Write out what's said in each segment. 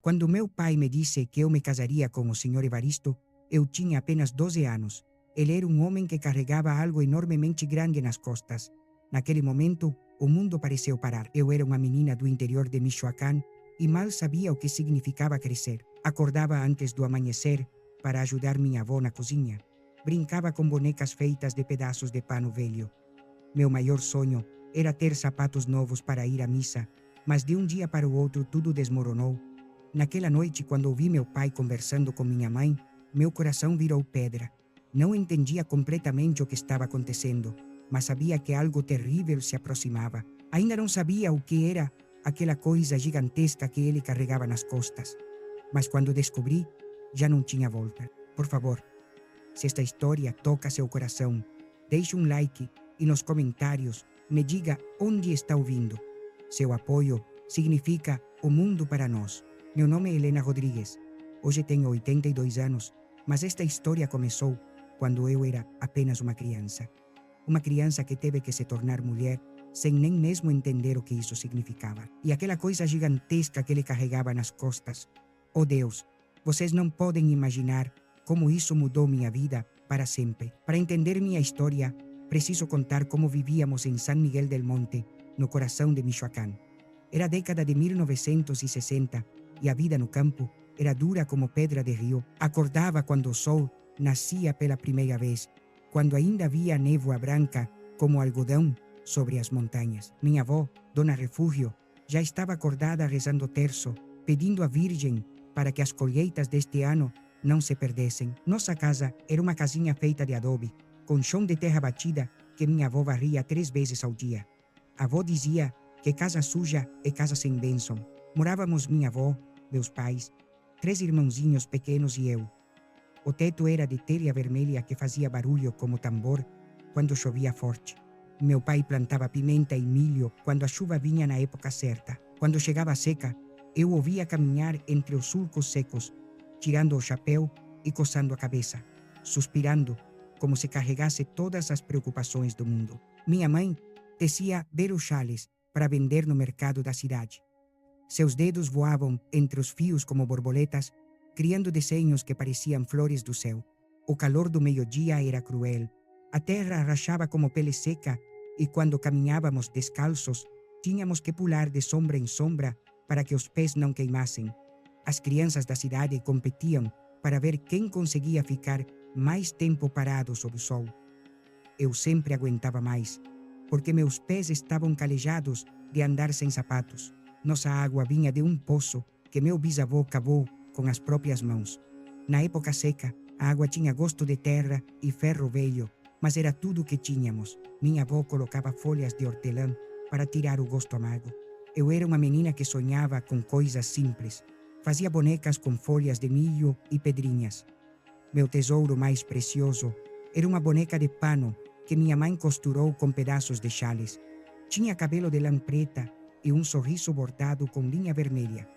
Quando meu pai me disse que eu me casaria com o Sr. Evaristo, eu tinha apenas 12 anos. Ele era um homem que carregava algo enormemente grande nas costas. Naquele momento, o mundo pareceu parar. Eu era uma menina do interior de Michoacán e mal sabia o que significava crescer. Acordava antes do amanhecer para ajudar minha avó na cozinha. Brincava com bonecas feitas de pedaços de pano velho. Meu maior sonho era ter sapatos novos para ir à missa, mas de um dia para o outro tudo desmoronou. Naquela noite, quando ouvi meu pai conversando com minha mãe, meu coração virou pedra. Não entendia completamente o que estava acontecendo, mas sabia que algo terrível se aproximava. Ainda não sabia o que era aquela coisa gigantesca que ele carregava nas costas. Mas quando descobri, já não tinha volta. Por favor, se esta história toca seu coração, deixe um like e nos comentários me diga onde está ouvindo. Seu apoio significa o mundo para nós. Meu nome é Helena Rodrigues. Hoje tenho 82 anos, mas esta história começou quando eu era apenas uma criança. Uma criança que teve que se tornar mulher sem nem mesmo entender o que isso significava. E aquela coisa gigantesca que ele carregava nas costas. Oh Deus, vocês não podem imaginar como isso mudou minha vida para sempre. Para entender minha história, preciso contar como vivíamos em San Miguel del Monte, no coração de Michoacán. Era a década de 1960 e a vida no campo era dura como pedra de rio. Acordava quando o sol nascia pela primeira vez, quando ainda havia névoa branca como algodão sobre as montanhas. Minha avó, Dona Refúgio, já estava acordada rezando o terço, pedindo à Virgem para que as colheitas deste ano não se perdessem. Nossa casa era uma casinha feita de adobe, com chão de terra batida que minha avó varria 3 vezes ao dia. A avó dizia que casa suja é casa sem bênção. Morávamos minha avó, meus pais, 3 irmãozinhos pequenos e eu. O teto era de telha vermelha que fazia barulho como tambor quando chovia forte. Meu pai plantava pimenta e milho quando a chuva vinha na época certa. Quando chegava a seca, eu ouvia caminhar entre os sulcos secos, tirando o chapéu e coçando a cabeça, suspirando como se carregasse todas as preocupações do mundo. Minha mãe tecia belos chales para vender no mercado da cidade. Seus dedos voavam entre os fios como borboletas, criando desenhos que pareciam flores do céu. O calor do meio-dia era cruel. A terra rachava como pele seca e quando caminhávamos descalços, tínhamos que pular de sombra em sombra para que os pés não queimassem. As crianças da cidade competiam para ver quem conseguia ficar mais tempo parado sob o sol. Eu sempre aguentava mais, porque meus pés estavam calejados de andar sem sapatos. Nossa água vinha de um poço que meu bisavô cavou com as próprias mãos. Na época seca, a água tinha gosto de terra e ferro velho, mas era tudo o que tínhamos. Minha avó colocava folhas de hortelã para tirar o gosto amargo. Eu era uma menina que sonhava com coisas simples. Fazia bonecas com folhas de milho e pedrinhas. Meu tesouro mais precioso era uma boneca de pano que minha mãe costurou com pedaços de chales. Tinha cabelo de lã preta e um sorriso bordado com linha vermelha.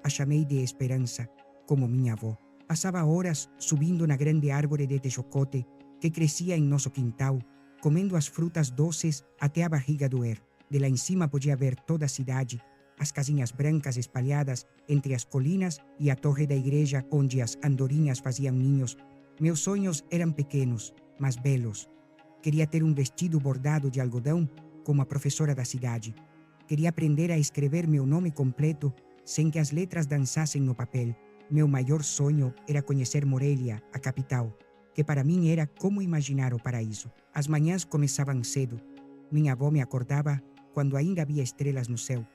A chamei de Esperança, como minha avó. Passava horas subindo na grande árvore de tejocote que crescia em nosso quintal, comendo as frutas doces até a barriga doer. De lá em cima podia ver toda a cidade, as casinhas brancas espalhadas entre as colinas e a torre da igreja onde as andorinhas faziam ninhos. Meus sonhos eram pequenos, mas belos. Queria ter um vestido bordado de algodão como a professora da cidade. Queria aprender a escrever meu nome completo sem que as letras dançassem no papel. Meu maior sonho era conhecer Morelia, a capital, que para mim era como imaginar o paraíso. As manhãs começavam cedo. Minha avó me acordava quando ainda havia estrelas no céu.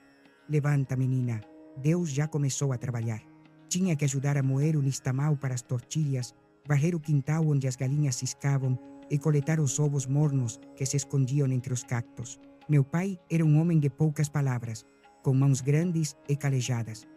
Levanta, menina, Deus já começou a trabalhar. Tinha que ajudar a moer o nixtamal para as tortilhas, varrer o quintal onde as galinhas ciscavam e coletar os ovos mornos que se escondiam entre os cactos. Meu pai era um homem de poucas palavras, com mãos grandes e calejadas.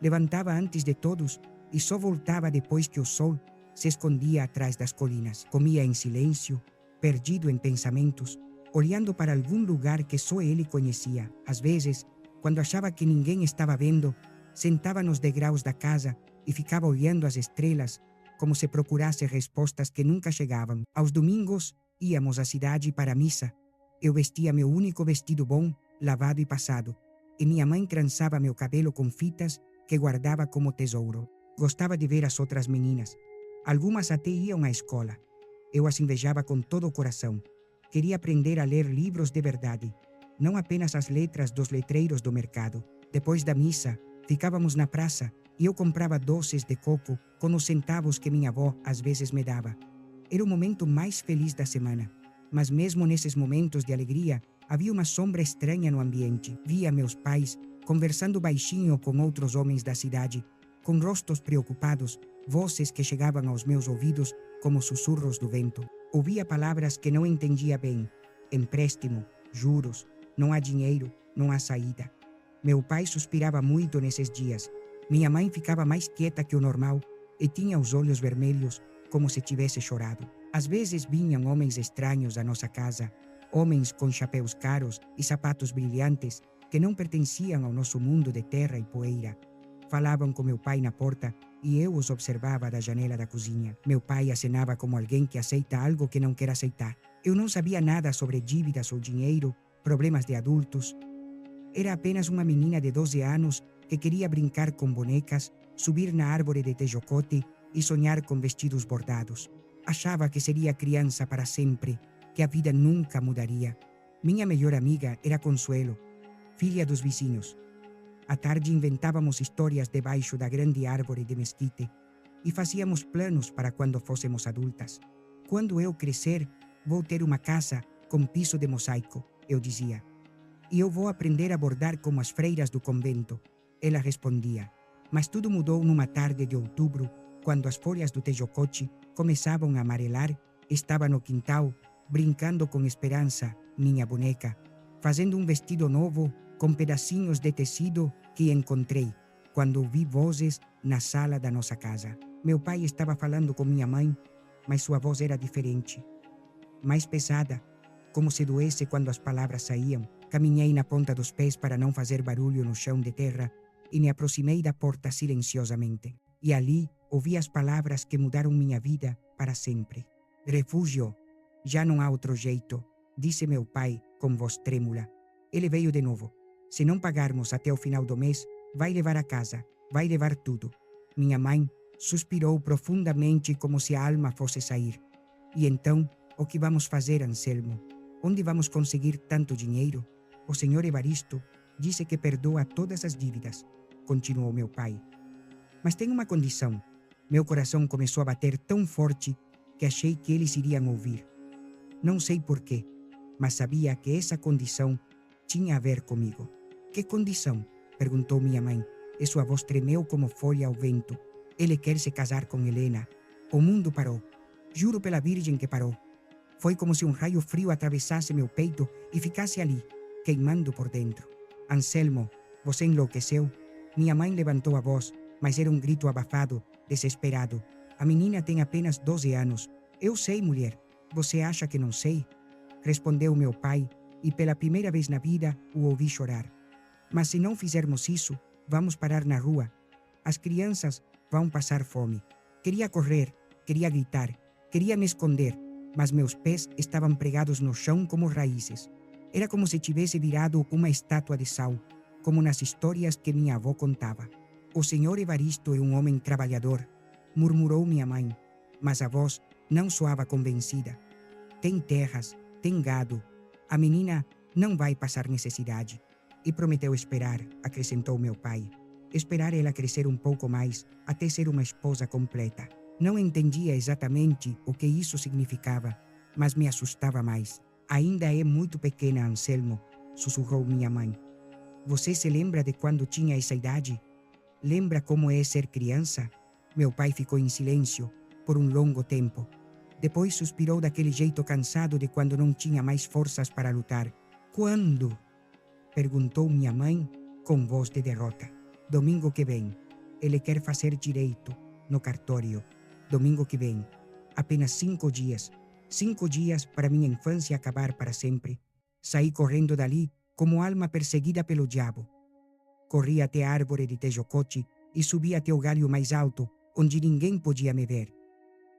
Levantava antes de todos e só voltava depois que o sol se escondia atrás das colinas. Comia em silêncio, perdido em pensamentos, olhando para algum lugar que só ele conhecia. Às vezes, quando achava que ninguém estava vendo, sentava nos degraus da casa e ficava olhando as estrelas como se procurasse respostas que nunca chegavam. Aos domingos, íamos à cidade para a missa. Eu vestia meu único vestido bom, lavado e passado, e minha mãe trançava meu cabelo com fitas que guardava como tesouro. Gostava de ver as outras meninas. Algumas até iam à escola. Eu as invejava com todo o coração. Queria aprender a ler livros de verdade, não apenas as letras dos letreiros do mercado. Depois da missa, ficávamos na praça e eu comprava doces de coco com os centavos que minha avó às vezes me dava. Era o momento mais feliz da semana. Mas mesmo nesses momentos de alegria, havia uma sombra estranha no ambiente. Via meus pais conversando baixinho com outros homens da cidade, com rostos preocupados, vozes que chegavam aos meus ouvidos como sussurros do vento. Ouvia palavras que não entendia bem. Empréstimo, juros, não há dinheiro, não há saída. Meu pai suspirava muito nesses dias. Minha mãe ficava mais quieta que o normal e tinha os olhos vermelhos, como se tivesse chorado. Às vezes vinham homens estranhos à nossa casa, homens com chapéus caros e sapatos brilhantes que não pertenciam ao nosso mundo de terra e poeira. Falavam com meu pai na porta e eu os observava da janela da cozinha. Meu pai acenava como alguém que aceita algo que não quer aceitar. Eu não sabia nada sobre dívidas ou dinheiro, problemas de adultos. Era apenas uma menina de 12 anos que queria brincar com bonecas, subir na árvore de tejocote e sonhar com vestidos bordados. Achava que seria criança para sempre, que a vida nunca mudaria. Minha melhor amiga era Consuelo, filha dos vizinhos. À tarde inventávamos histórias debaixo da grande árvore de mesquite e fazíamos planos para quando fôssemos adultas. Quando eu crescer, vou ter uma casa com piso de mosaico, eu dizia. E eu vou aprender a bordar como as freiras do convento. Ela respondia. Mas tudo mudou numa tarde de outubro, quando as folhas do tejocote começavam a amarelar. Estava no quintal, brincando com Esperança, minha boneca, fazendo um vestido novo com pedacinhos de tecido que encontrei, quando ouvi vozes na sala da nossa casa. Meu pai estava falando com minha mãe, mas sua voz era diferente, mais pesada, como se doesse quando as palavras saíam. Caminhei na ponta dos pés para não fazer barulho no chão de terra e me aproximei da porta silenciosamente. E ali ouvi as palavras que mudaram minha vida para sempre. Refúgio, já não há outro jeito, disse meu pai com voz trêmula. Ele veio de novo. Se não pagarmos até o final do mês, vai levar a casa, vai levar tudo. Minha mãe suspirou profundamente como se a alma fosse sair. E então, o que vamos fazer, Anselmo? Onde vamos conseguir tanto dinheiro? O senhor Evaristo disse que perdoa todas as dívidas, continuou meu pai. Mas tem uma condição. Meu coração começou a bater tão forte que achei que eles iriam ouvir. Não sei porquê, mas sabia que essa condição tinha a ver comigo. Que condição? Perguntou minha mãe, e sua voz tremeu como folha ao vento. Ele quer se casar com Helena. O mundo parou. Juro pela Virgem que parou. Foi como se um raio frio atravessasse meu peito e ficasse ali, queimando por dentro. Anselmo, você enlouqueceu? Minha mãe levantou a voz, mas era um grito abafado, desesperado. A menina tem apenas 12 anos. Eu sei, mulher. Você acha que não sei? Respondeu meu pai, e pela primeira vez na vida o ouvi chorar. Mas se não fizermos isso, vamos parar na rua. As crianças vão passar fome. Queria correr, queria gritar, queria me esconder, mas meus pés estavam pregados no chão como raízes. Era como se tivesse virado uma estátua de sal, como nas histórias que minha avó contava. O senhor Evaristo é um homem trabalhador, murmurou minha mãe, mas a voz não soava convencida. Tem terras, tem gado. A menina não vai passar necessidade. E prometeu esperar, acrescentou meu pai. Esperar ela crescer um pouco mais, até ser uma esposa completa. Não entendia exatamente o que isso significava, mas me assustava mais. Ainda é muito pequena, Anselmo, sussurrou minha mãe. Você se lembra de quando tinha essa idade? Lembra como é ser criança? Meu pai ficou em silêncio por um longo tempo. Depois suspirou daquele jeito cansado de quando não tinha mais forças para lutar. Quando? Perguntou minha mãe com voz de derrota. Domingo que vem. Ele quer fazer direito no cartório. Domingo que vem. Apenas 5 dias. 5 dias para minha infância acabar para sempre. Saí correndo dali como alma perseguida pelo diabo. Corri até a árvore de tejocote e subi até o galho mais alto, onde ninguém podia me ver.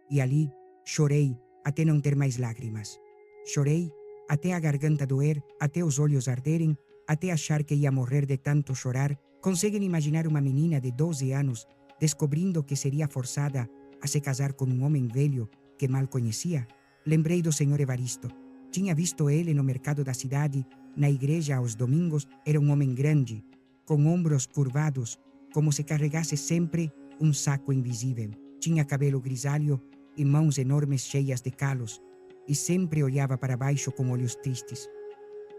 E ali chorei até não ter mais lágrimas. Chorei até a garganta doer, até os olhos arderem, até achar que ia morrer de tanto chorar Conseguem imaginar uma menina de 12 anos descobrindo que seria forçada a se casar com um homem velho que mal conhecia? Lembrei do Sr. Evaristo. Tinha visto ele no mercado da cidade, na igreja aos domingos. Era um homem grande, com ombros curvados, como se carregasse sempre um saco invisível. Tinha cabelo grisalho e mãos enormes cheias de calos, e sempre olhava para baixo com olhos tristes.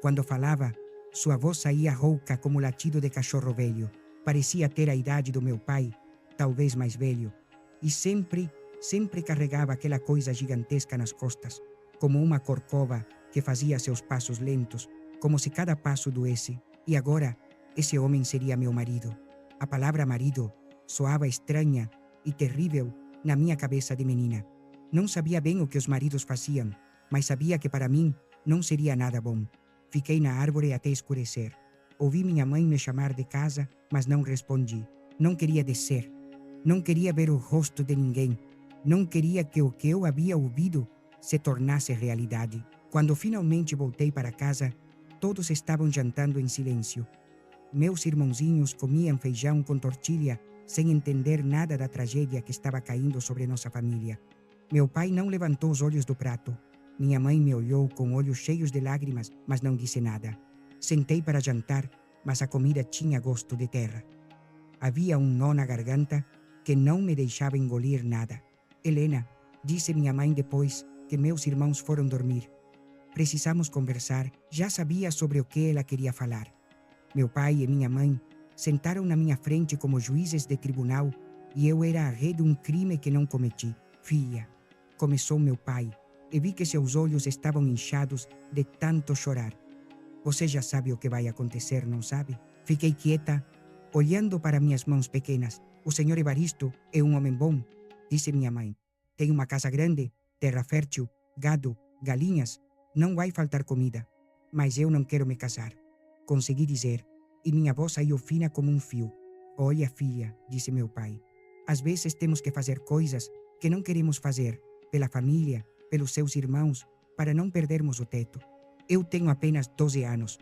Quando falava, sua voz saía rouca como o latido de cachorro velho. Parecia ter a idade do meu pai, talvez mais velho, e sempre carregava aquela coisa gigantesca nas costas, como uma corcova que fazia seus passos lentos, como se cada passo doesse. E agora, esse homem seria meu marido. A palavra marido soava estranha e terrível na minha cabeça de menina. Não sabia bem o que os maridos faziam, mas sabia que para mim não seria nada bom. Fiquei na árvore até escurecer. Ouvi minha mãe me chamar de casa, mas não respondi. Não queria descer. Não queria ver o rosto de ninguém. Não queria que o que eu havia ouvido se tornasse realidade. Quando finalmente voltei para casa, todos estavam jantando em silêncio. Meus irmãozinhos comiam feijão com tortilha, sem entender nada da tragédia que estava caindo sobre nossa família. Meu pai não levantou os olhos do prato. Minha mãe me olhou com olhos cheios de lágrimas, mas não disse nada. Sentei para jantar, mas a comida tinha gosto de terra. Havia um nó na garganta que não me deixava engolir nada. Helena, disse minha mãe depois que meus irmãos foram dormir. Precisamos conversar. Já sabia sobre o que ela queria falar. Meu pai e minha mãe sentaram na minha frente como juízes de tribunal e eu era a ré de um crime que não cometi. Filha, começou meu pai, e vi que seus olhos estavam inchados de tanto chorar. Você já sabe o que vai acontecer, não sabe? Fiquei quieta, olhando para minhas mãos pequenas. O Sr. Evaristo é um homem bom, disse minha mãe. Tem uma casa grande, terra fértil, gado, galinhas. Não vai faltar comida. Mas eu não quero me casar. Consegui dizer, e minha voz saiu fina como um fio. Olha, filha, disse meu pai. Às vezes temos que fazer coisas que não queremos fazer, pela família, pelos seus irmãos, para não perdermos o teto. Eu tenho apenas 12 anos,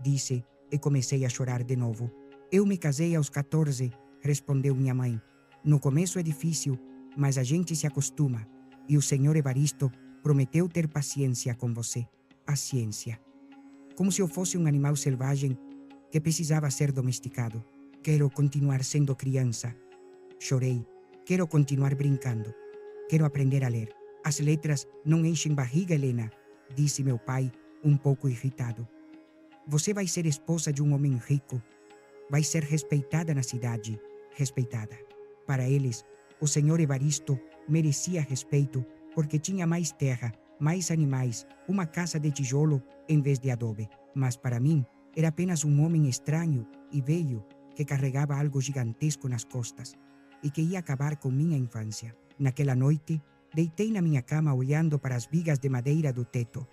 disse, e comecei a chorar de novo. Eu me casei aos 14, respondeu minha mãe. No começo é difícil, mas a gente se acostuma. E o Sr. Evaristo prometeu ter paciência com você. A ciência. Como se eu fosse um animal selvagem que precisava ser domesticado. Quero continuar sendo criança. Chorei. Quero continuar brincando. Quero aprender a ler. As letras não enchem barriga, Helena, disse meu pai, um pouco irritado. Você vai ser esposa de um homem rico. Vai ser respeitada na cidade. Respeitada. Para eles, o Sr. Evaristo merecia respeito porque tinha mais terra, mais animais, uma casa de tijolo em vez de adobe. Mas para mim, era apenas um homem estranho e velho que carregava algo gigantesco nas costas e que ia acabar com minha infância. Naquela noite, deitei na minha cama olhando para as vigas de madeira do teto.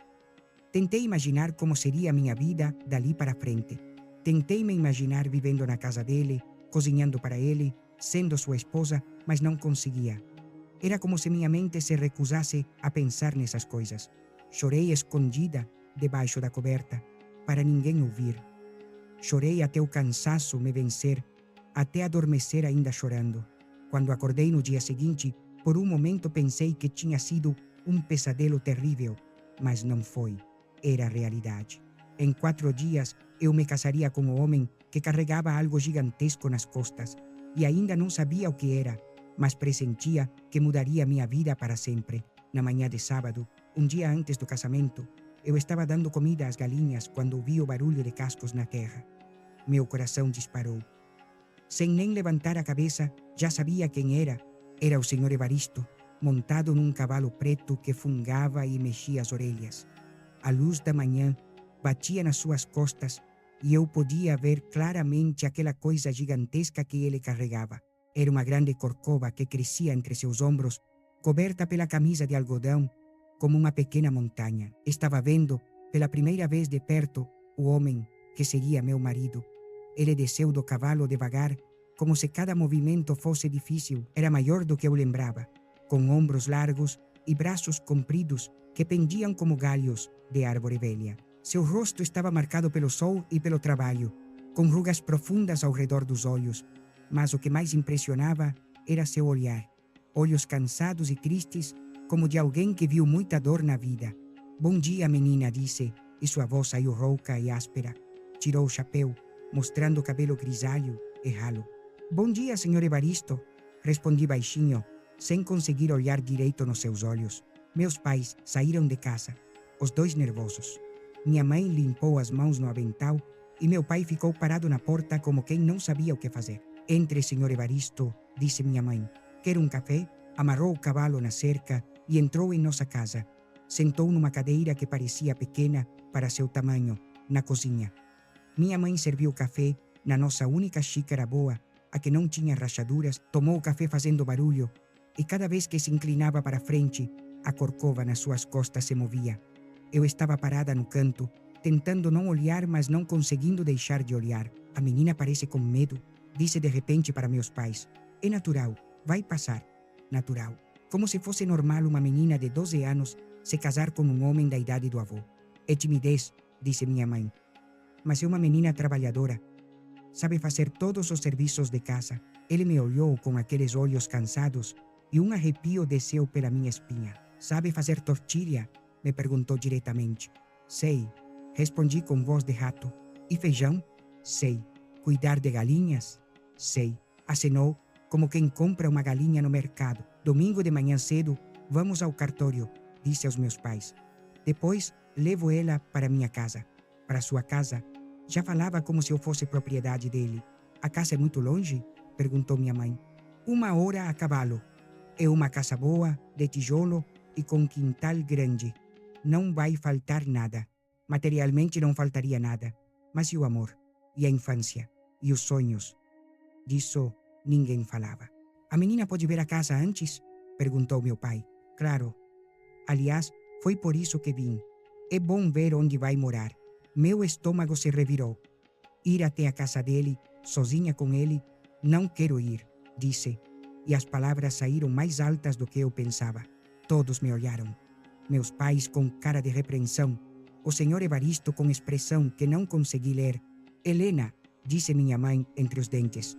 Tentei imaginar como seria a minha vida dali para frente. Tentei me imaginar vivendo na casa dele, cozinhando para ele, sendo sua esposa, mas não conseguia. Era como se minha mente se recusasse a pensar nessas coisas. Chorei escondida debaixo da coberta, para ninguém ouvir. Chorei até o cansaço me vencer, até adormecer ainda chorando. Quando acordei no dia seguinte, por um momento pensei que tinha sido um pesadelo terrível, mas não foi. Era a realidade. Em 4 dias, eu me casaria com o homem que carregava algo gigantesco nas costas, e ainda não sabia o que era, mas pressentia que mudaria minha vida para sempre. Na manhã de sábado, um dia antes do casamento, eu estava dando comida às galinhas quando ouvi o barulho de cascos na terra. Meu coração disparou. Sem nem levantar a cabeça, já sabia quem era. Era o Sr. Evaristo, montado num cavalo preto que fungava e mexia as orelhas. A luz da manhã batia nas suas costas e eu podia ver claramente aquela coisa gigantesca que ele carregava. Era uma grande corcova que crescia entre seus ombros, coberta pela camisa de algodão, como uma pequena montanha. Estava vendo, pela primeira vez de perto, o homem que seria meu marido. Ele desceu do cavalo devagar, como se cada movimento fosse difícil. Era maior do que eu lembrava, com ombros largos e braços compridos que pendiam como galhos de árvore velha. Seu rosto estava marcado pelo sol e pelo trabalho, com rugas profundas ao redor dos olhos, mas o que mais impressionava era seu olhar. Olhos cansados e tristes, como de alguém que viu muita dor na vida. Bom dia, menina, disse, e sua voz saiu rouca e áspera. Tirou o chapéu, mostrando o cabelo grisalho e ralo. Bom dia, senhor Evaristo, respondi baixinho, sem conseguir olhar direito nos seus olhos. Meus pais saíram de casa, os dois nervosos. Minha mãe limpou as mãos no avental e meu pai ficou parado na porta como quem não sabia o que fazer. Entre, senhor Evaristo, disse minha mãe. Quer um café? Amarrou o cavalo na cerca e entrou em nossa casa. Sentou numa cadeira que parecia pequena para seu tamanho, na cozinha. Minha mãe serviu café na nossa única xícara boa, a que não tinha rachaduras, tomou o café fazendo barulho, e cada vez que se inclinava para frente, a corcova nas suas costas se movia. Eu estava parada no canto, tentando não olhar, mas não conseguindo deixar de olhar. A menina parece com medo, disse de repente para meus pais. É natural, vai passar. Natural. Como se fosse normal uma menina de 12 anos se casar com um homem da idade do avô. É timidez, disse minha mãe. Mas é uma menina trabalhadora. Sabe fazer todos os serviços de casa. Ele me olhou com aqueles olhos cansados e um arrepio desceu pela minha espinha. Sabe fazer tortilha? Me perguntou diretamente. Sei, respondi com voz de rato. E feijão? Sei. Cuidar de galinhas? Sei. Acenou, como quem compra uma galinha no mercado. Domingo de manhã cedo, vamos ao cartório, disse aos meus pais. Depois, levo ela para minha casa. Para sua casa? Já falava como se eu fosse propriedade dele. A casa é muito longe? Perguntou minha mãe. 1 hora a cavalo. É uma casa boa, de tijolo e com quintal grande. Não vai faltar nada. Materialmente não faltaria nada. Mas e o amor? E a infância? E os sonhos? Disso ninguém falava. A menina pode ver a casa antes? Perguntou meu pai. Claro. Aliás, foi por isso que vim. É bom ver onde vai morar. Meu estômago se revirou. Ir até a casa dele, sozinha com ele, não quero ir, disse. E as palavras saíram mais altas do que eu pensava. Todos me olharam. Meus pais com cara de repreensão. O senhor Evaristo com expressão que não consegui ler. Helena, disse minha mãe entre os dentes.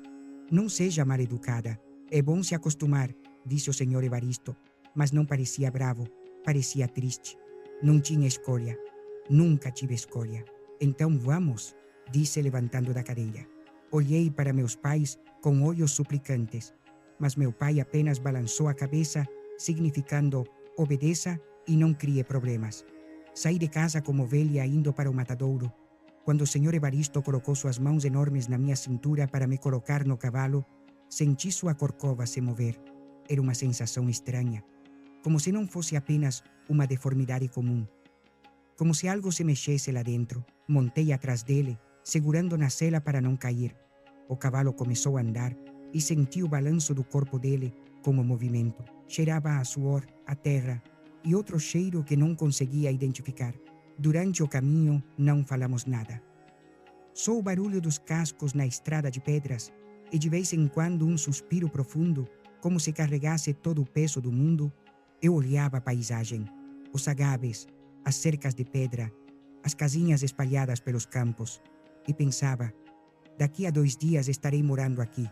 Não seja mal educada. É bom se acostumar, disse o senhor Evaristo. Mas não parecia bravo, parecia triste. Não tinha escolha. Nunca tive escolha. Então vamos, disse levantando da cadeira. Olhei para meus pais com olhos suplicantes, mas meu pai apenas balançou a cabeça, significando obedeça e não crie problemas. Saí de casa como ovelha indo para o matadouro. Quando o senhor Evaristo colocou suas mãos enormes na minha cintura para me colocar no cavalo, senti sua corcova se mover. Era uma sensação estranha, como se não fosse apenas uma deformidade comum. Como se algo se mexesse lá dentro. Montei atrás dele, segurando na sela para não cair. O cavalo começou a andar e senti o balanço do corpo dele com o movimento. Cheirava a suor, a terra e outro cheiro que não conseguia identificar. Durante o caminho, não falamos nada. Só o barulho dos cascos na estrada de pedras e de vez em quando um suspiro profundo, como se carregasse todo o peso do mundo. Eu olhava a paisagem, os agaves, as cercas de pedra, as casinhas espalhadas pelos campos, e pensava, daqui a 2 dias estarei morando aqui,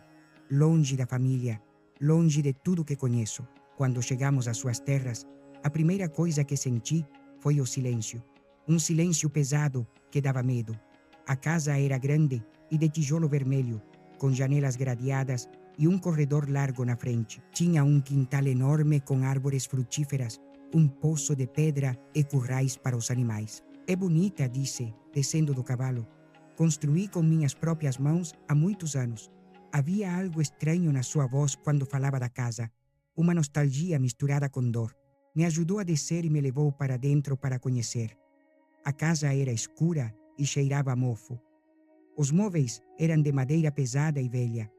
longe da família, longe de tudo que conheço. Quando chegamos às suas terras, a primeira coisa que senti foi o silêncio. Um silêncio pesado que dava medo. A casa era grande e de tijolo vermelho, com janelas gradeadas e um corredor largo na frente. Tinha um quintal enorme com árvores frutíferas, um poço de pedra e currais para os animais. É bonita, disse, descendo do cavalo. Construí com minhas próprias mãos há muitos anos. Havia algo estranho na sua voz quando falava da casa, uma nostalgia misturada com dor. Me ajudou a descer e me levou para dentro para conhecer. A casa era escura e cheirava a mofo. Os móveis eram de madeira pesada e velha.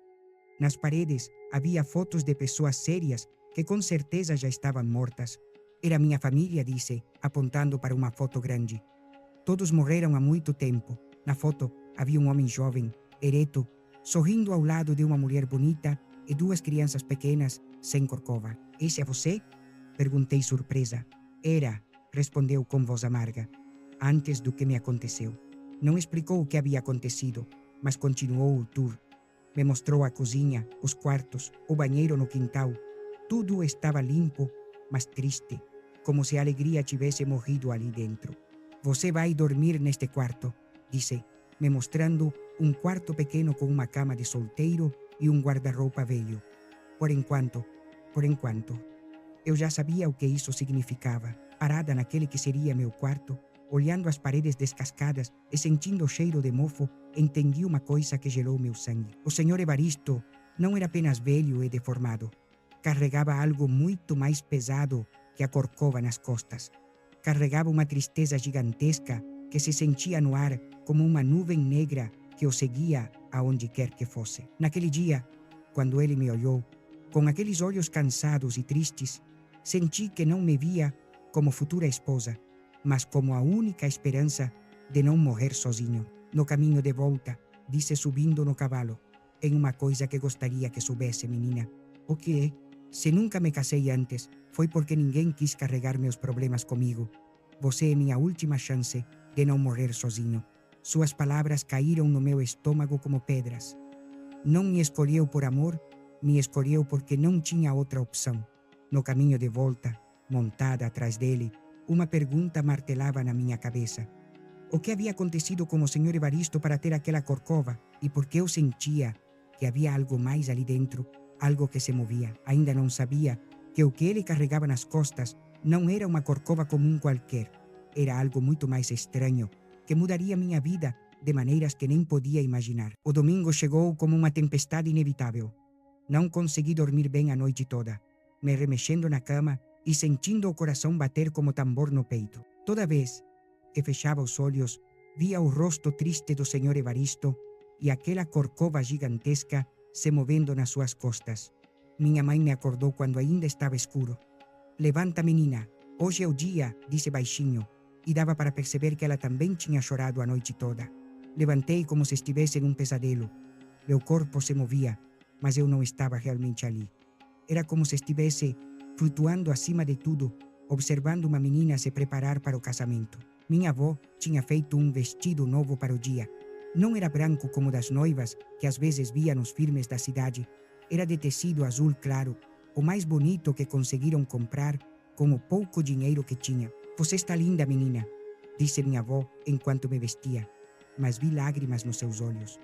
Nas paredes havia fotos de pessoas sérias que com certeza já estavam mortas. Era minha família, disse, apontando para uma foto grande. Todos morreram há muito tempo. Na foto havia um homem jovem, ereto, sorrindo ao lado de uma mulher bonita e 2 crianças pequenas, sem corcova. Esse é você? Perguntei surpresa. Era, respondeu com voz amarga. Antes do que me aconteceu. Não explicou o que havia acontecido. mas continuou o tour. Me mostrou a cozinha, os quartos, o banheiro no quintal. Tudo estava limpo, mas triste, como se a alegria tivesse morrido ali dentro. Você vai dormir neste quarto, disse, me mostrando um quarto pequeno com uma cama de solteiro e um guarda-roupa velho. Por enquanto. Eu já sabia o que isso significava. Parada naquele que seria meu quarto, olhando as paredes descascadas e sentindo o cheiro de mofo, entendi uma coisa que gelou meu sangue. O senhor Evaristo não era apenas velho e deformado. Carregava algo muito mais pesado que a corcova nas costas. Carregava uma tristeza gigantesca que se sentia no ar como uma nuvem negra que o seguia aonde quer que fosse. Naquele dia, quando ele me olhou, com aqueles olhos cansados e tristes, senti que não me via como futura esposa, mas como a única esperança de não morrer sozinho. No caminho de volta, disse subindo no cavalo, em uma coisa que gostaria que soubesse, menina. O que é? Se nunca me casei antes, foi porque ninguém quis carregar meus problemas comigo. Você é minha última chance de não morrer sozinho. Suas palavras caíram no meu estômago como pedras. Não me escolheu por amor, me escolheu porque não tinha outra opção. No caminho de volta, montada atrás dele, uma pergunta martelava na minha cabeça. O que havia acontecido com o senhor Evaristo para ter aquela corcova e por que eu sentia que havia algo mais ali dentro, algo que se movia. Ainda não sabia que o que ele carregava nas costas não era uma corcova comum qualquer. Era algo muito mais estranho, que mudaria minha vida de maneiras que nem podia imaginar. O domingo chegou como uma tempestade inevitável. Não consegui dormir bem a noite toda, me remexendo na cama e sentindo o coração bater como tambor no peito. Toda vez que fechava os olhos, via o rosto triste do senhor Evaristo e aquela corcova gigantesca se movendo nas suas costas. Minha mãe me acordou quando ainda estava escuro. Levanta, menina, hoje é o dia, disse baixinho, e dava para perceber que ela também tinha chorado a noite toda. Levantei como se estivesse em um pesadelo. Meu corpo se movia, mas eu não estava realmente ali. Era como se estivesse flutuando acima de tudo, observando uma menina se preparar para o casamento. Minha avó tinha feito um vestido novo para o dia. Não era branco como das noivas que às vezes via nos filmes da cidade. Era de tecido azul claro, o mais bonito que conseguiram comprar com o pouco dinheiro que tinha. Você está linda, menina, disse minha avó enquanto me vestia, mas vi lágrimas nos seus olhos.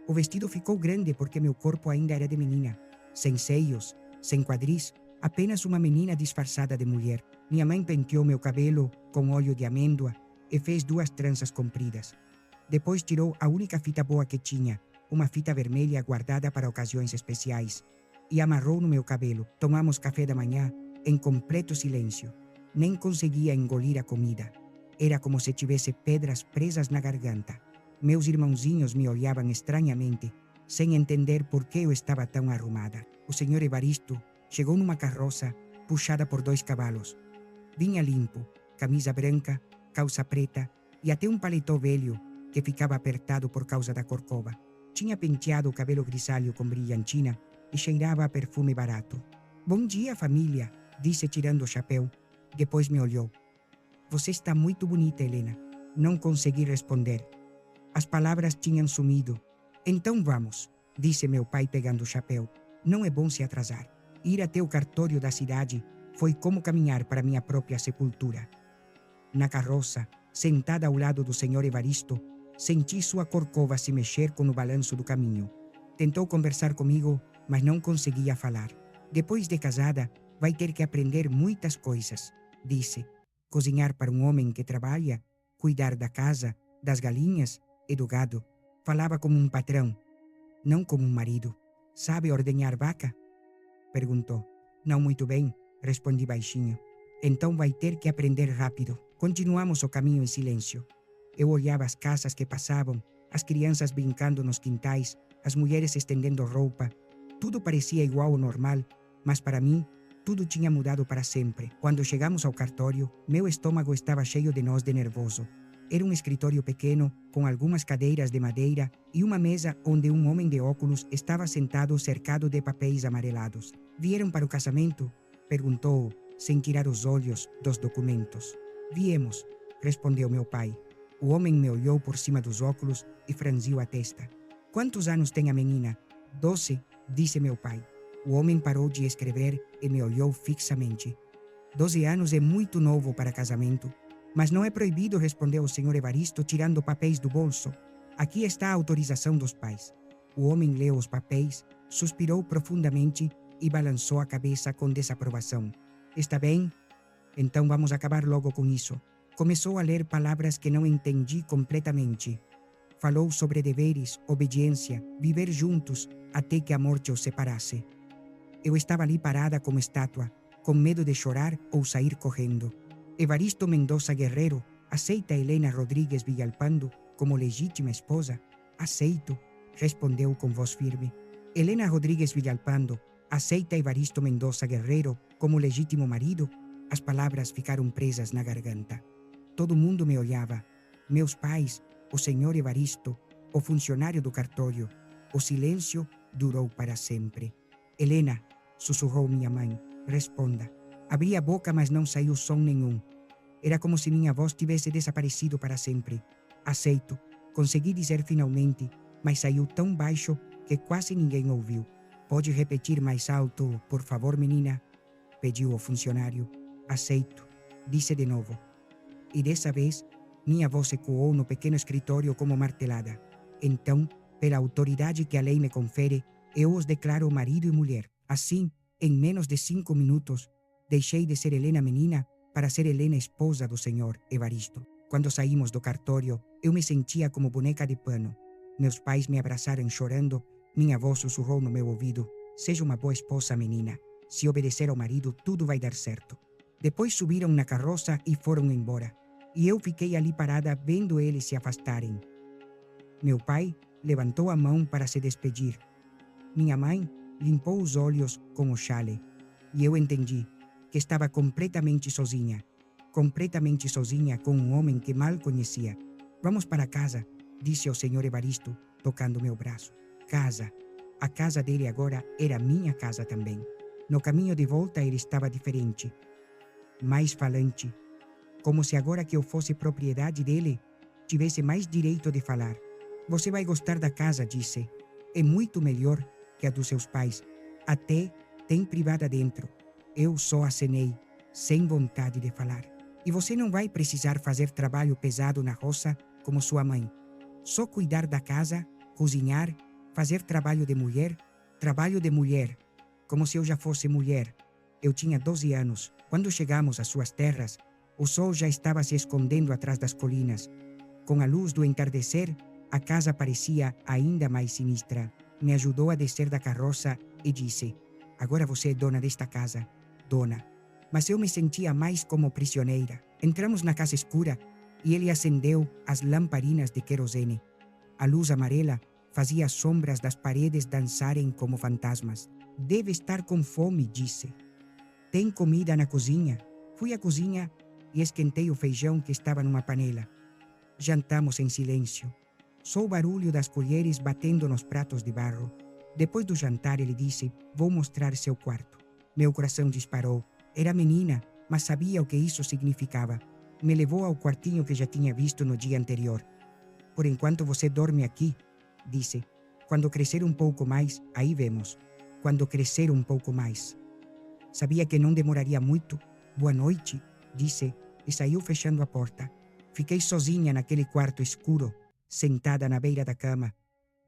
O vestido ficou grande porque meu corpo ainda era de menina, sem seios, sem quadris, apenas uma menina disfarçada de mulher. Minha mãe penteou meu cabelo com óleo de amêndoa e fez 2 tranças compridas. Depois tirou a única fita boa que tinha, uma fita vermelha guardada para ocasiões especiais, e amarrou no meu cabelo. Tomamos café da manhã em completo silêncio. Nem conseguia engolir a comida. Era como se tivesse pedras presas na garganta. Meus irmãozinhos me olhavam estranhamente, sem entender por que eu estava tão arrumada. O senhor Evaristo chegou numa carroça puxada por 2 cavalos. Vinha limpo, camisa branca, calça preta e até um paletó velho que ficava apertado por causa da corcova. Tinha penteado o cabelo grisalho com brilhantina e cheirava a perfume barato. Bom dia, família, disse tirando o chapéu. Depois me olhou. Você está muito bonita, Helena. Não consegui responder. As palavras tinham sumido. Então vamos, disse meu pai pegando o chapéu. Não é bom se atrasar. Ir até o cartório da cidade foi como caminhar para minha própria sepultura. Na carroça, sentada ao lado do senhor Evaristo, senti sua corcova se mexer com o balanço do caminho. Tentou conversar comigo, mas não conseguia falar. Depois de casada, vai ter que aprender muitas coisas, disse. Cozinhar para um homem que trabalha, cuidar da casa, das galinhas e do gado. Falava como um patrão, não como um marido. Sabe ordenhar vaca? Perguntou. Não muito bem, respondi baixinho. Então vai ter que aprender rápido. Continuamos o caminho em silêncio. Eu olhava as casas que passavam, as crianças brincando nos quintais, as mulheres estendendo roupa. Tudo parecia igual ao normal, mas para mim, tudo tinha mudado para sempre. Quando chegamos ao cartório, meu estômago estava cheio de nós de nervoso. Era um escritório pequeno, com algumas cadeiras de madeira e uma mesa onde um homem de óculos estava sentado cercado de papéis amarelados. Vieram para o casamento? Perguntou, sem tirar os olhos dos documentos. Viemos, respondeu meu pai. O homem me olhou por cima dos óculos e franziu a testa. Quantos anos tem a menina? 12, disse meu pai. O homem parou de escrever e me olhou fixamente. 12 anos é muito novo para casamento. Mas não é proibido, respondeu o senhor Evaristo, tirando papéis do bolso. Aqui está a autorização dos pais. O homem leu os papéis, suspirou profundamente e balançou a cabeça com desaprovação. Está bem? Então vamos acabar logo com isso. Começou a ler palavras que não entendi completamente. Falou sobre deveres, obediência, viver juntos até que a morte os separasse. Eu estava ali parada como estátua, com medo de chorar ou sair correndo. Evaristo Mendoza Guerreiro aceita Helena Rodrigues Villalpando como legítima esposa? Aceito, respondeu com voz firme. Helena Rodrigues Villalpando aceita Evaristo Mendoza Guerreiro como legítimo marido? As palavras ficaram presas na garganta. Todo mundo me olhava. Meus pais, o senhor Evaristo, o funcionário do cartório. O silêncio durou para sempre. Helena, sussurrou minha mãe, responda. Abri a boca, mas não saiu som nenhum. Era como se minha voz tivesse desaparecido para sempre. Aceito, consegui dizer finalmente, mas saiu tão baixo que quase ninguém ouviu. Pode repetir mais alto, por favor, menina? Pediu o funcionário. Aceito, disse de novo. E dessa vez, minha voz ecoou no pequeno escritório como martelada. Então, pela autoridade que a lei me confere, eu os declaro marido e mulher. Assim, em menos de 5 minutos, deixei de ser Helena menina para ser Helena esposa do senhor Evaristo. Quando saímos do cartório, eu me sentia como boneca de pano. Meus pais me abraçaram chorando. Minha voz sussurrou no meu ouvido: seja uma boa esposa, menina. Se obedecer ao marido, tudo vai dar certo. Depois subiram na carroça e foram embora. E eu fiquei ali parada vendo eles se afastarem. Meu pai levantou a mão para se despedir. Minha mãe limpou os olhos com o chale. E eu entendi que estava completamente sozinha com um homem que mal conhecia. Vamos para casa, disse o senhor Evaristo, tocando meu braço. Casa. A casa dele agora era minha casa também. No caminho de volta ele estava diferente, mais falante, como se agora que eu fosse propriedade dele, tivesse mais direito de falar. Você vai gostar da casa, disse. É muito melhor que a dos seus pais. Até tem privada dentro. Eu só acenei, sem vontade de falar. E você não vai precisar fazer trabalho pesado na roça como sua mãe. Só cuidar da casa, cozinhar, fazer trabalho de mulher, como se eu já fosse mulher. Eu tinha 12 anos. Quando chegamos às suas terras, o sol já estava se escondendo atrás das colinas. Com a luz do entardecer, a casa parecia ainda mais sinistra. Me ajudou a descer da carroça e disse: agora você é dona desta casa. Dona. Mas eu me sentia mais como prisioneira. Entramos na casa escura e ele acendeu as lamparinas de querosene. A luz amarela fazia as sombras das paredes dançarem como fantasmas. Deve estar com fome, disse. Tem comida na cozinha? Fui à cozinha e esquentei o feijão que estava numa panela. Jantamos em silêncio. Só o barulho das colheres batendo nos pratos de barro. Depois do jantar, ele disse: vou mostrar seu quarto. Meu coração disparou. Era menina, mas sabia o que isso significava. Me levou ao quartinho que já tinha visto no dia anterior. Por enquanto você dorme aqui, disse. Quando crescer um pouco mais, aí vemos. Quando crescer um pouco mais. Sabia que não demoraria muito. Boa noite, disse, e saiu fechando a porta. Fiquei sozinha naquele quarto escuro, sentada na beira da cama.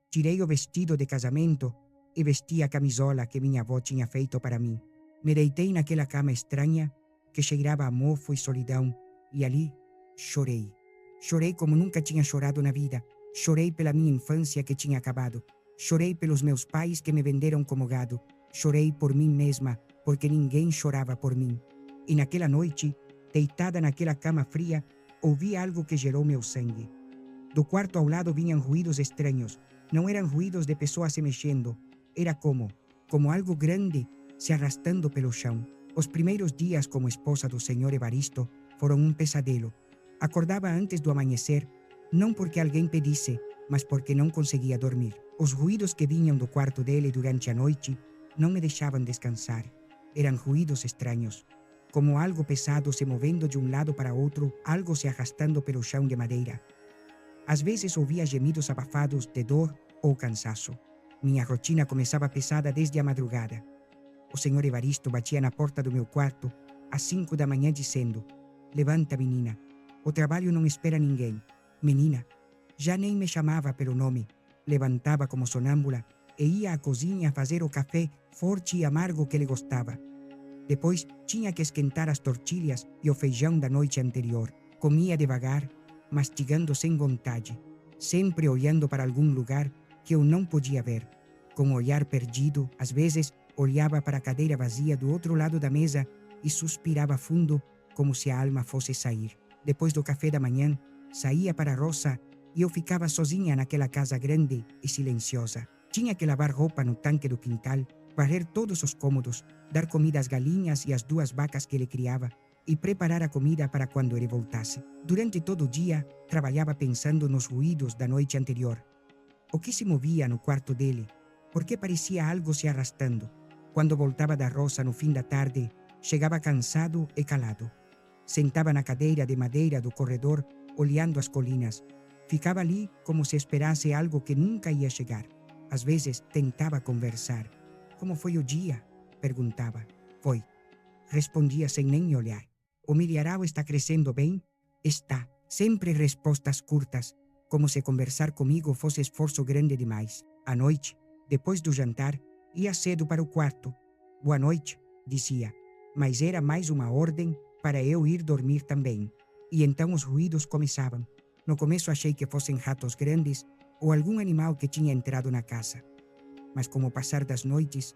Tirei o vestido de casamento e vesti a camisola que minha avó tinha feito para mim. Me deitei naquela cama estranha que cheirava a mofo e solidão, e ali chorei. Chorei como nunca tinha chorado na vida. Chorei pela minha infância que tinha acabado. Chorei pelos meus pais que me venderam como gado. Chorei por mim mesma, porque ninguém chorava por mim. E naquela noite, deitada naquela cama fria, ouvi algo que gerou meu sangue. Do quarto ao lado vinham ruídos estranhos. Não eram ruídos de pessoas se mexendo. Era como algo grande se arrastando pelo chão. Os primeiros dias como esposa do senhor Evaristo foram um pesadelo. Acordava antes do amanhecer, não porque alguém pedisse, mas porque não conseguia dormir. Os ruídos que vinham do quarto dele durante a noite não me deixavam descansar. Eram ruídos estranhos, como algo pesado se movendo de um lado para outro, algo se arrastando pelo chão de madeira. Às vezes ouvia gemidos abafados de dor ou cansaço. Minha rotina começava pesada desde a madrugada. O senhor Evaristo batia na porta do meu quarto às 5 da manhã dizendo: "Levanta, menina. O trabalho não espera ninguém." Menina. Já nem me chamava pelo nome. Levantava como sonâmbula e ia à cozinha fazer o café forte e amargo que ele gostava. Depois tinha que esquentar as tortilhas e o feijão da noite anterior. Comia devagar, mastigando sem vontade, sempre olhando para algum lugar que eu não podia ver. Com o olhar perdido, às vezes olhava para a cadeira vazia do outro lado da mesa e suspirava fundo, como se a alma fosse sair. Depois do café da manhã, saía para a roça e eu ficava sozinha naquela casa grande e silenciosa. Tinha que lavar roupa no tanque do quintal, varrer todos os cômodos, dar comida às galinhas e às 2 vacas que ele criava e preparar a comida para quando ele voltasse. Durante todo o dia, trabalhava pensando nos ruídos da noite anterior. O que se movia no quarto dele? Por que parecia algo se arrastando? Quando voltava da roça no fim da tarde, chegava cansado e calado. Sentava na cadeira de madeira do corredor, olhando as colinas. Ficava ali como se esperasse algo que nunca ia chegar. Às vezes tentava conversar. "Como foi o dia?" perguntava. "Foi", respondia sem nem me olhar. "O milharal está crescendo bem?" "Está." Sempre respostas curtas, como se conversar comigo fosse esforço grande demais. À noite, depois do jantar, ia cedo para o quarto. "Boa noite", dizia, mas era mais uma ordem para eu ir dormir também. E então os ruídos começavam. No começo achei que fossem ratos grandes ou algum animal que tinha entrado na casa. Mas com o passar das noites,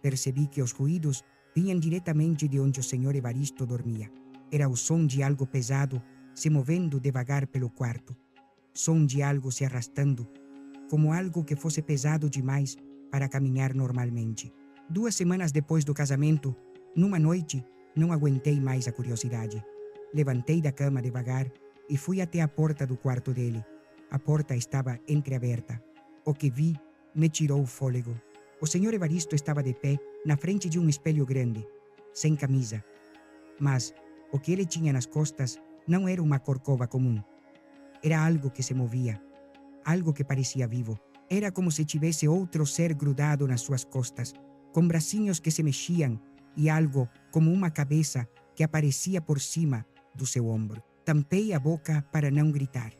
percebi que os ruídos vinham diretamente de onde o senhor Evaristo dormia. Era o som de algo pesado se movendo devagar pelo quarto. Som de algo se arrastando, como algo que fosse pesado demais para caminhar normalmente. 2 semanas depois do casamento, numa noite, não aguentei mais a curiosidade. Levantei da cama devagar e fui até a porta do quarto dele. A porta estava entreaberta. O que vi me tirou o fôlego. O senhor Evaristo estava de pé na frente de um espelho grande, sem camisa. Mas o que ele tinha nas costas não era uma corcova comum. Era algo que se movia, algo que parecia vivo. Era como se tivesse outro ser grudado nas suas costas, com bracinhos que se mexiam e algo como uma cabeça que aparecia por cima do seu ombro. Tampei a boca para não gritar.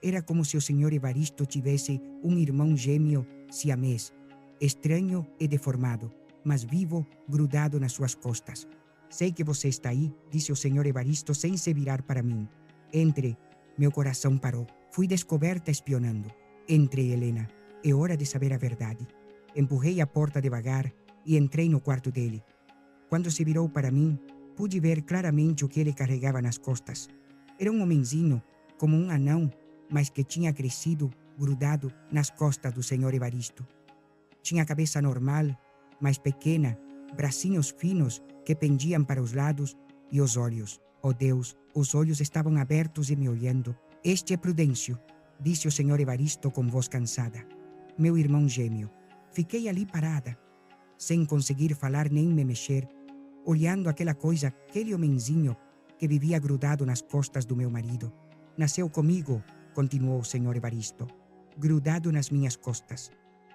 Era como se o senhor Evaristo tivesse um irmão gêmeo siamês, estranho e deformado, mas vivo, grudado nas suas costas. "Sei que você está aí", disse o senhor Evaristo sem se virar para mim. Entre. Meu coração parou. Fui descoberta espionando. Entrei, Helena. É hora de saber a verdade. Empurrei a porta devagar e entrei no quarto dele. Quando se virou para mim, pude ver claramente o que ele carregava nas costas. Era um homenzinho, como um anão, mas que tinha crescido, grudado nas costas do senhor Evaristo. Tinha a cabeça normal, mas pequena, bracinhos finos que pendiam para os lados e os olhos. Oh Deus, os olhos estavam abertos e me olhando. "Este é Prudêncio", disse o senhor Evaristo com voz cansada. "Meu irmão gêmeo." Fiquei ali parada, sem conseguir falar nem me mexer, olhando aquela coisa, aquele homenzinho que vivia grudado nas costas do meu marido. "Nasceu comigo", continuou o senhor Evaristo, "grudado nas minhas costas.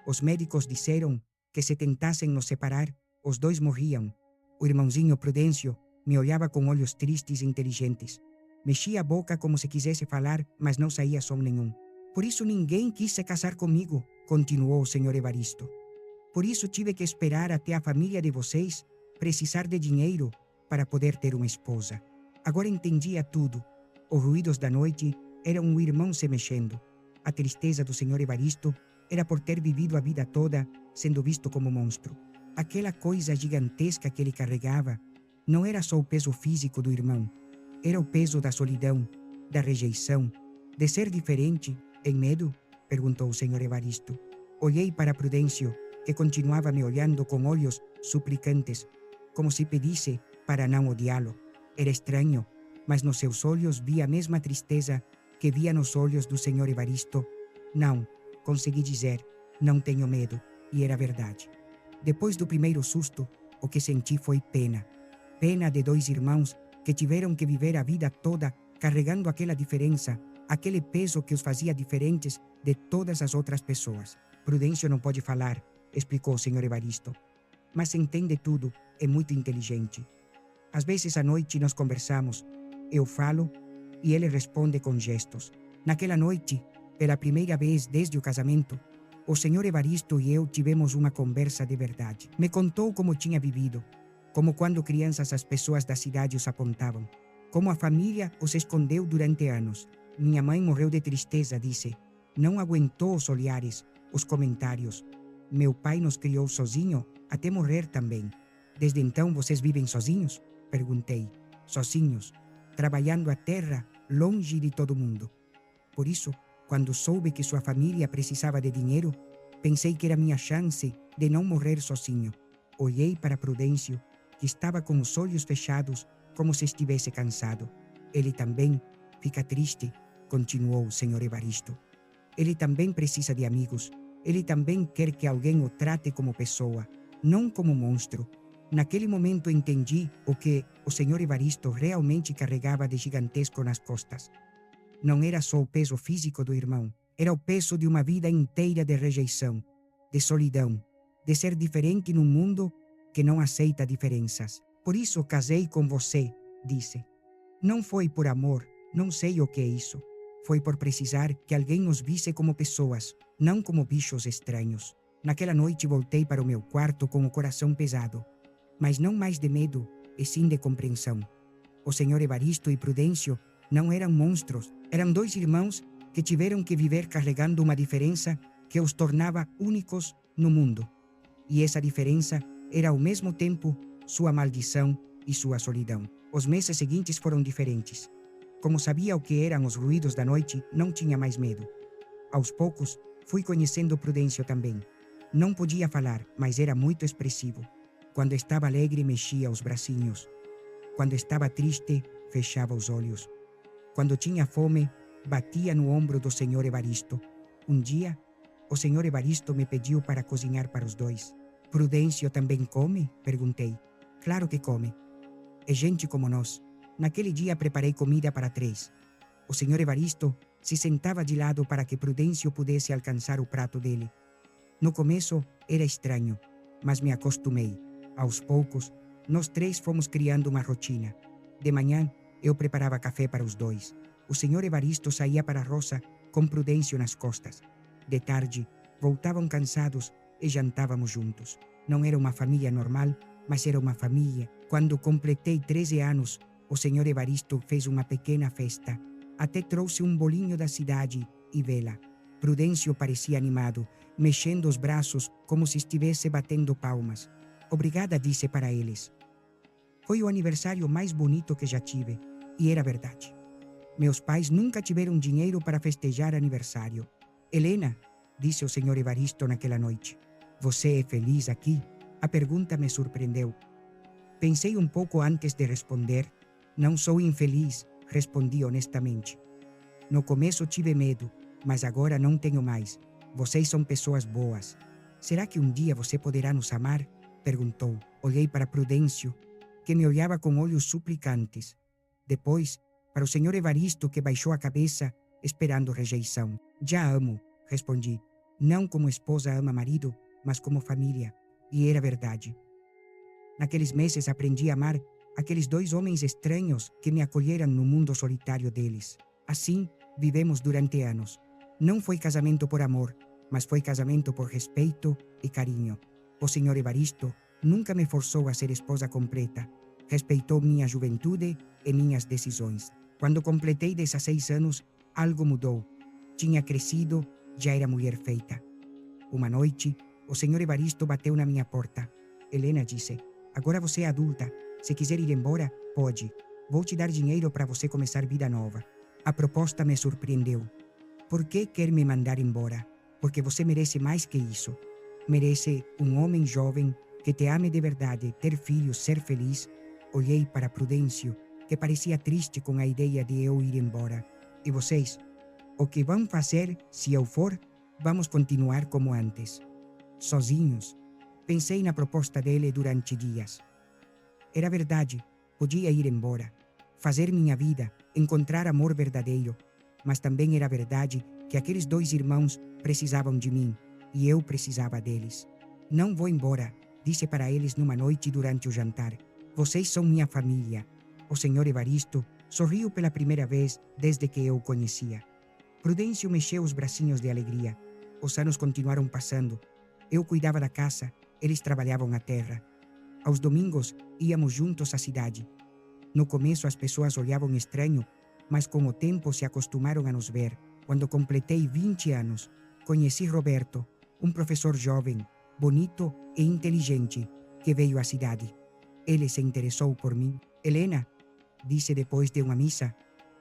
Os médicos disseram que se tentassem nos separar, os dois morriam." O irmãozinho Prudêncio me olhava com olhos tristes e inteligentes. Mexia a boca como se quisesse falar, mas não saía som nenhum. "Por isso ninguém quis se casar comigo", continuou o senhor Evaristo. "Por isso tive que esperar até a família de vocês precisar de dinheiro para poder ter uma esposa. Agora entendia tudo. Os ruídos da noite eram o irmão se mexendo. A tristeza do senhor Evaristo era por ter vivido a vida toda sendo visto como monstro. Aquela coisa gigantesca que ele carregava não era só o peso físico do irmão. Era o peso da solidão, da rejeição, de ser diferente. "Em medo?", perguntou o senhor Evaristo. Olhei para Prudêncio, que continuava me olhando com olhos suplicantes, como se pedisse para não odiá-lo. Era estranho, mas nos seus olhos vi a mesma tristeza que via nos olhos do senhor Evaristo. "Não", consegui dizer, "não tenho medo", e era verdade. Depois do primeiro susto, o que senti foi pena. Pena de 2 irmãos que tiveram que viver a vida toda carregando aquela diferença, aquele peso que os fazia diferentes de todas as outras pessoas. Prudêncio não pode falar, explicou o Sr. Evaristo. Mas entende tudo, é muito inteligente. Às vezes à noite nós conversamos. Eu falo e ele responde com gestos. Naquela noite, pela primeira vez desde o casamento, o Sr. Evaristo e eu tivemos uma conversa de verdade. Me contou como tinha vivido, como quando crianças as pessoas da cidade os apontavam, como a família os escondeu durante anos. Minha mãe morreu de tristeza, disse. Não aguentou os olhares, os comentários. Meu pai nos criou sozinho até morrer também. Desde então vocês vivem sozinhos? Perguntei. Sozinhos, trabalhando a terra longe de todo mundo. Por isso, quando soube que sua família precisava de dinheiro, pensei que era minha chance de não morrer sozinho. Olhei para Prudêncio, que estava com os olhos fechados, como se estivesse cansado. Ele também fica triste, continuou o Sr. Evaristo. Ele também precisa de amigos. Ele também quer que alguém o trate como pessoa, não como monstro. Naquele momento entendi o que o Sr. Evaristo realmente carregava de gigantesco nas costas. Não era só o peso físico do irmão, era o peso de uma vida inteira de rejeição, de solidão, de ser diferente num mundo que não aceita diferenças. Por isso casei com você, disse. Não foi por amor, não sei o que é isso. Foi por precisar que alguém nos visse como pessoas, não como bichos estranhos. Naquela noite voltei para o meu quarto com o coração pesado, mas não mais de medo, e sim de compreensão. O Sr. Evaristo e Prudêncio não eram monstros, eram dois irmãos que tiveram que viver carregando uma diferença que os tornava únicos no mundo. E essa diferença era ao mesmo tempo sua maldição e sua solidão. Os meses seguintes foram diferentes. Como sabia o que eram os ruídos da noite, não tinha mais medo. Aos poucos, fui conhecendo Prudêncio também. Não podia falar, mas era muito expressivo. Quando estava alegre, mexia os bracinhos. Quando estava triste, fechava os olhos. Quando tinha fome, batia no ombro do Sr. Evaristo. Um dia, o Sr. Evaristo me pediu para cozinhar para os dois. Prudêncio também come? Perguntei. Claro que come. É gente como nós. Naquele dia preparei comida para 3. O Sr. Evaristo se sentava de lado para que Prudêncio pudesse alcançar o prato dele. No começo era estranho, mas me acostumei. Aos poucos, nós 3 fomos criando uma rotina. De manhã, eu preparava café para os dois. O Sr. Evaristo saía para a roça com Prudêncio nas costas. De tarde, voltavam cansados e jantávamos juntos. Não era uma família normal, mas era uma família. Quando completei 13 anos, o Sr. Evaristo fez uma pequena festa. Até trouxe um bolinho da cidade e vela. Prudêncio parecia animado, mexendo os braços como se estivesse batendo palmas. Obrigada, disse para eles. Foi o aniversário mais bonito que já tive, e era verdade. Meus pais nunca tiveram dinheiro para festejar aniversário. Helena, disse o Sr. Evaristo naquela noite, você é feliz aqui? A pergunta me surpreendeu. Pensei um pouco antes de responder. Não sou infeliz, respondi honestamente. No começo tive medo, mas agora não tenho mais. Vocês são pessoas boas. Será que um dia você poderá nos amar? Perguntou. Olhei para Prudêncio, que me olhava com olhos suplicantes. Depois, para o Sr. Evaristo, que baixou a cabeça, esperando rejeição. Já amo, respondi. Não como esposa ama marido, mas como família. E era verdade. Naqueles meses aprendi a amar aqueles 2 homens estranhos que me acolheram no mundo solitário deles. Assim, vivemos durante anos. Não foi casamento por amor, mas foi casamento por respeito e carinho. O Sr. Evaristo nunca me forçou a ser esposa completa. Respeitou minha juventude e minhas decisões. Quando completei 16 anos, algo mudou. Tinha crescido, já era mulher feita. Uma noite, o Sr. Evaristo bateu na minha porta. Helena disse, agora você é adulta. Se quiser ir embora, pode. Vou te dar dinheiro para você começar vida nova. A proposta me surpreendeu. Por que quer me mandar embora? Porque você merece mais que isso. Merece um homem jovem que te ame de verdade, ter filhos, ser feliz. Olhei para Prudêncio, que parecia triste com a ideia de eu ir embora. E vocês? O que vão fazer se eu for? Vamos continuar como antes. Sozinhos. Pensei na proposta dele durante dias. Era verdade, podia ir embora, fazer minha vida, encontrar amor verdadeiro, mas também era verdade que aqueles 2 irmãos precisavam de mim. e eu precisava deles. Não vou embora, disse para eles numa noite durante o jantar. Vocês são minha família. O senhor Evaristo sorriu pela primeira vez desde que eu o conhecia. Prudêncio mexeu os bracinhos de alegria. Os anos continuaram passando. Eu cuidava da casa, eles trabalhavam a terra. Aos domingos, íamos juntos à cidade. No começo as pessoas olhavam estranho, mas com o tempo se acostumaram a nos ver. Quando completei 20 anos, conheci Roberto, um professor jovem, bonito e inteligente, que veio à cidade. Ele se interessou por mim. Helena, disse depois de uma missa,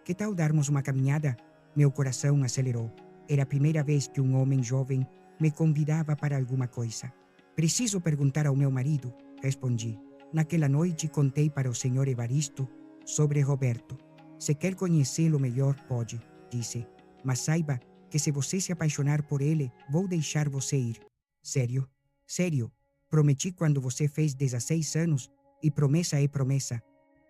que tal darmos uma caminhada? Meu coração acelerou. Era a primeira vez que um homem jovem me convidava para alguma coisa. Preciso perguntar ao meu marido, respondi. Naquela noite contei para o senhor Evaristo sobre Roberto. Se quer conhecê-lo melhor, pode, disse. Mas saiba que se você se apaixonar por ele, vou deixar você ir. Sério? Sério. Prometi quando você fez 16 anos e promessa é promessa.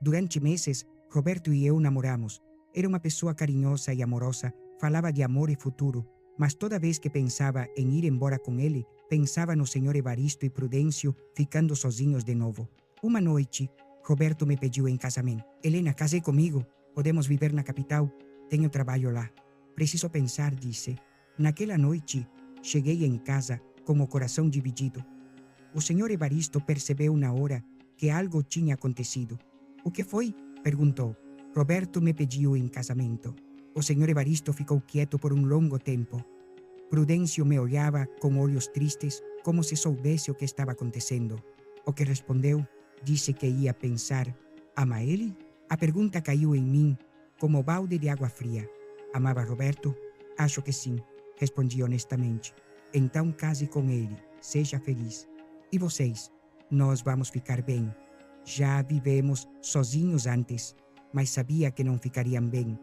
Durante meses, Roberto e eu namoramos. Era uma pessoa carinhosa e amorosa, falava de amor e futuro, mas toda vez que pensava em ir embora com ele, pensava no senhor Evaristo e Prudêncio ficando sozinhos de novo. Uma noite, Roberto me pediu em casamento. Helena, case comigo. Podemos viver na capital. Tenho trabalho lá. Preciso pensar, disse. Naquela noite, cheguei em casa com o coração dividido. O senhor Evaristo percebeu na hora que algo tinha acontecido. O que foi? Perguntou. Roberto me pediu em casamento. O senhor Evaristo ficou quieto por um longo tempo. Prudêncio me olhava com olhos tristes, como se soubesse o que estava acontecendo. O que respondeu, disse que ia pensar. Ama ele? A pergunta caiu em mim como balde de água fria. Amava Roberto? Acho que sim, respondi honestamente. Então case com ele, seja feliz. E vocês? Nós vamos ficar bem. Já vivemos sozinhos antes, mas sabia que não ficariam bem.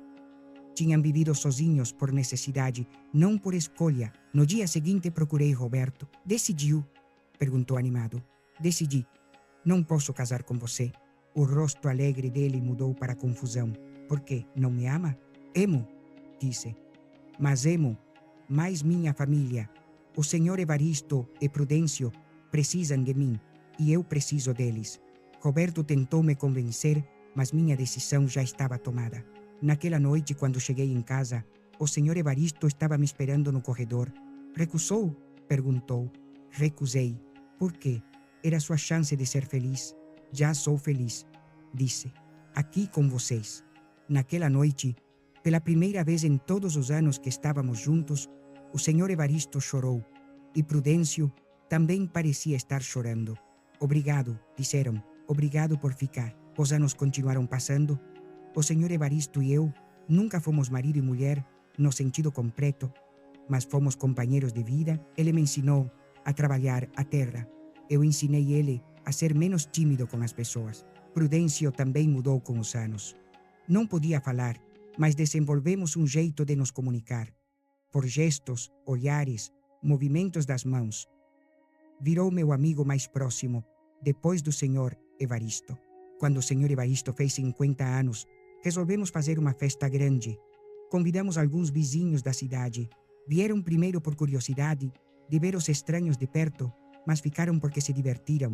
Tinham vivido sozinhos por necessidade, não por escolha. No dia seguinte procurei Roberto. Decidiu? Perguntou animado. Decidi. Não posso casar com você. O rosto alegre dele mudou para confusão. Por quê? Não me ama? Amo, disse. Mas amo mais minha família. O senhor Evaristo e Prudêncio precisam de mim e eu preciso deles. Roberto tentou me convencer, mas minha decisão já estava tomada. Naquela noite, quando cheguei em casa, o senhor Evaristo estava me esperando no corredor. Recusou? Perguntou. Recusei. Por quê? Era sua chance de ser feliz. Já sou feliz, disse. Aqui com vocês. Naquela noite, pela primeira vez em todos os anos que estávamos juntos, o senhor Evaristo chorou e Prudêncio também parecia estar chorando. Obrigado, disseram. Obrigado por ficar. Os anos continuaram passando. O senhor Evaristo e eu nunca fomos marido e mulher no sentido completo, mas fomos companheiros de vida. Ele me ensinou a trabalhar a terra. Eu ensinei ele a ser menos tímido com as pessoas. Prudêncio também mudou com os anos. Não podia falar, mas desenvolvemos um jeito de nos comunicar. Por gestos, olhares, movimentos das mãos. Virou meu amigo mais próximo, depois do senhor Evaristo. Quando o senhor Evaristo fez 50 anos, resolvemos fazer uma festa grande. Convidamos alguns vizinhos da cidade. Vieram primeiro por curiosidade de ver os estranhos de perto, mas ficaram porque se divertiram.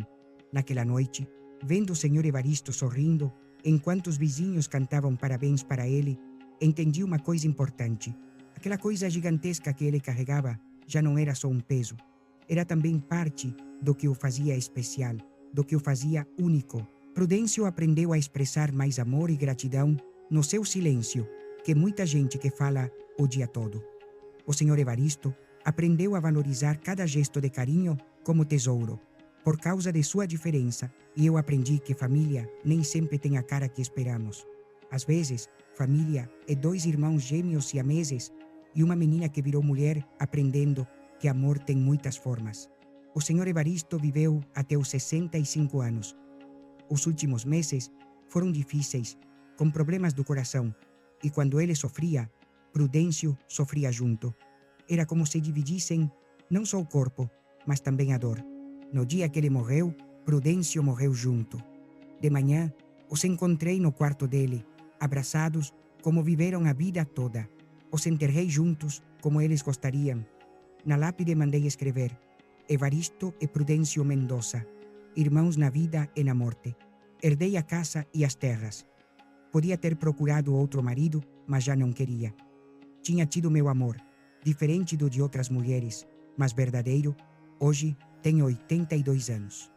Naquela noite, vendo o senhor Evaristo sorrindo, enquanto os vizinhos cantavam parabéns para ele, entendi uma coisa importante. Aquela coisa gigantesca que ele carregava já não era só um peso. Era também parte do que o fazia especial, do que o fazia único. Prudêncio aprendeu a expressar mais amor e gratidão no seu silêncio, que muita gente que fala o dia todo. O senhor Evaristo aprendeu a valorizar cada gesto de carinho como tesouro, por causa de sua diferença, e eu aprendi que família nem sempre tem a cara que esperamos. Às vezes, família é 2 irmãos gêmeos siameses e uma menina que virou mulher aprendendo que amor tem muitas formas. O senhor Evaristo viveu até os 65 anos. Os últimos meses foram difíceis, com problemas do coração, e quando ele sofria, Prudêncio sofria junto. Era como se dividissem não só o corpo, mas também a dor. No dia que ele morreu, Prudêncio morreu junto. De manhã, os encontrei no quarto dele, abraçados como viveram a vida toda. Os enterrei juntos como eles gostariam. Na lápide mandei escrever: Evaristo e Prudêncio Mendonça, irmãos na vida e na morte. Herdei a casa e as terras. Podia ter procurado outro marido, mas já não queria. Tinha tido meu amor, diferente do de outras mulheres, mas verdadeiro. Hoje tenho 82 anos.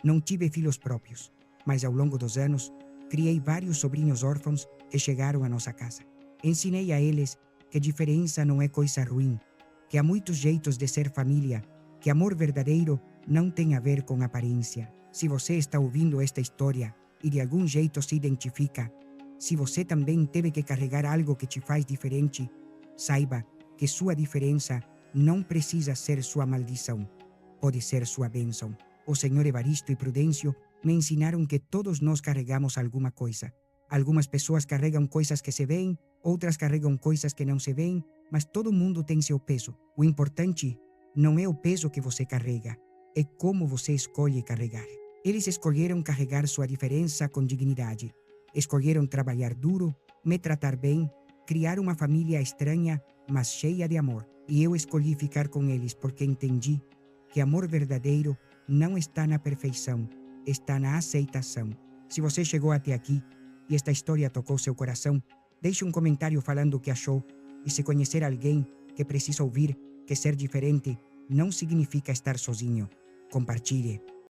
Não tive filhos próprios, mas ao longo dos anos, criei vários sobrinhos órfãos que chegaram à nossa casa. Ensinei a eles que diferença não é coisa ruim, que há muitos jeitos de ser família, que amor verdadeiro não tem a ver com aparência. Se você está ouvindo esta história e de algum jeito se identifica, se você também teve que carregar algo que te faz diferente, saiba que sua diferença não precisa ser sua maldição, pode ser sua bênção. O Senhor Evaristo e Prudêncio me ensinaram que todos nós carregamos alguma coisa. Algumas pessoas carregam coisas que se veem, outras carregam coisas que não se veem, mas todo mundo tem seu peso. O importante não é o peso que você carrega, é como você escolhe carregar. Eles escolheram carregar sua diferença com dignidade. Escolheram trabalhar duro, me tratar bem, criar uma família estranha, mas cheia de amor. E eu escolhi ficar com eles porque entendi que amor verdadeiro não está na perfeição, está na aceitação. Se você chegou até aqui e esta história tocou seu coração, deixe um comentário falando o que achou. E se conhecer alguém que precisa ouvir que ser diferente não significa estar sozinho, compartilhe.